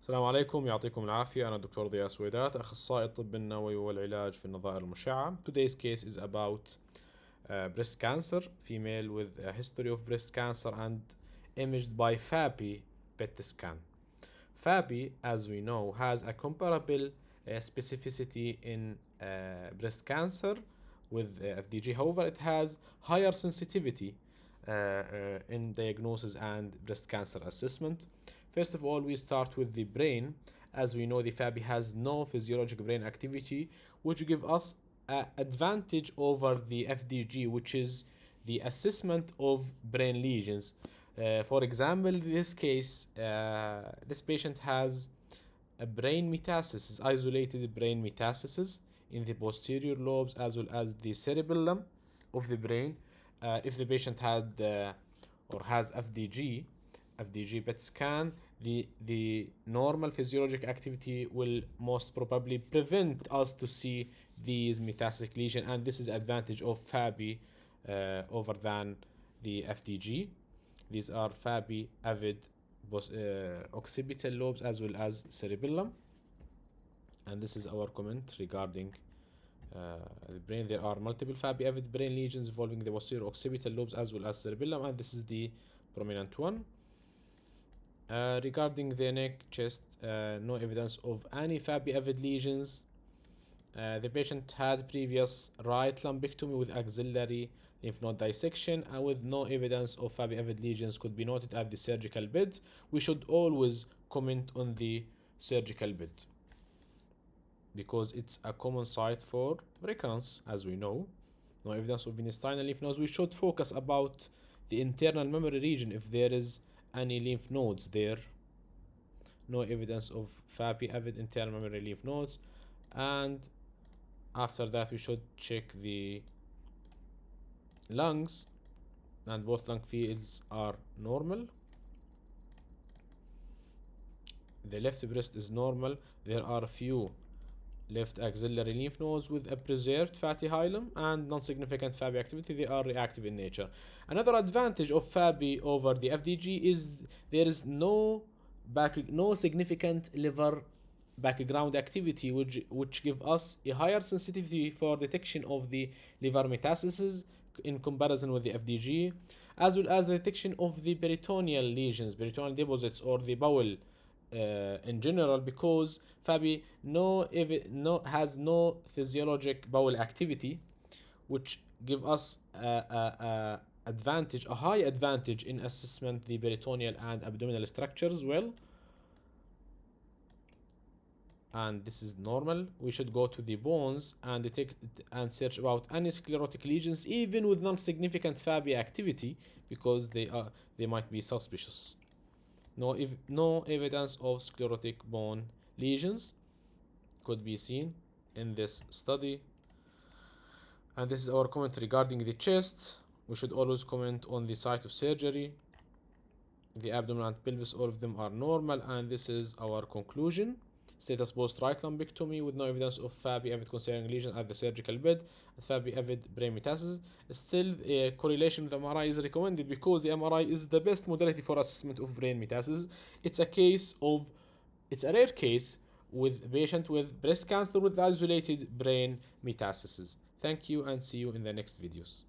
السلام عليكم، يعطيكم العافية. أنا الدكتور ضياء سويدات، أخصائي الطب النووي والعلاج في النظائر المشعة. Today's case is about breast cancer, female with a history of breast cancer and imaged by FAPI PET scan. FAPI, as we know, has a comparable specificity in breast cancer with FDG. However, it has higher sensitivity in diagnosis and breast cancer assessment. First of all, we start with the brain. As we know, the FAPI has no physiologic brain activity, which give us an advantage over the FDG, which is the assessment of brain lesions. For example, in this case, this patient has a brain metastasis, isolated brain metastasis in the posterior lobes as well as the cerebellum of the brain. If the patient had or has FDG PET scan, the normal physiologic activity will most probably prevent us to see these metastatic lesion, and this is advantage of FAPI over than the FDG. These are FAPI-avid occipital lobes as well as cerebellum, and this is our comment regarding the brain. There are multiple FAPI-avid brain lesions involving the posterior occipital lobes as well as cerebellum, and this is the prominent one. Regarding the neck, chest, no evidence of any FAPI-avid lesions. The patient had previous right lumpectomy with axillary lymph node dissection, and with no evidence of FAPI-avid lesions could be noted at the surgical bed. We should always comment on the surgical bed because it's a common site for recurrence, as we know. No evidence of mediastinal lymph nodes. We should focus about the internal memory region if there is any lymph nodes there. No evidence of FAPI-avid internal memory lymph nodes. And after that, we should check the lungs, and both lung fields are normal. The left breast is normal. There are a few left axillary lymph nodes with a preserved fatty hilum and non-significant FAPI activity. They are reactive in nature. Another advantage of FAPI over the FDG is there is no significant liver background activity, which give us a higher sensitivity for detection of the liver metastases in comparison with the FDG, as well as the detection of the peritoneal lesions, peritoneal deposits, or the bowel in general, because FAPI has no physiologic bowel activity, which give us a high advantage in assessment the peritoneal and abdominal structures well. And this is normal. We should go to the bones and detect and search about any sclerotic lesions, even with non-significant FAPI activity, because they might be suspicious. No evidence of sclerotic bone lesions could be seen in this study. And this is our comment regarding the chest. We should always comment on the site of surgery. The abdomen and pelvis, all of them are normal, and this is our conclusion. Status post right lumpectomy with no evidence of FAPI-avid concerning lesion at the surgical bed. FAPI-avid brain metastasis. Still, a correlation with MRI is recommended because the MRI is the best modality for assessment of brain metastasis. It's a rare case with a patient with breast cancer with isolated brain metastasis. Thank you, and see you in the next videos.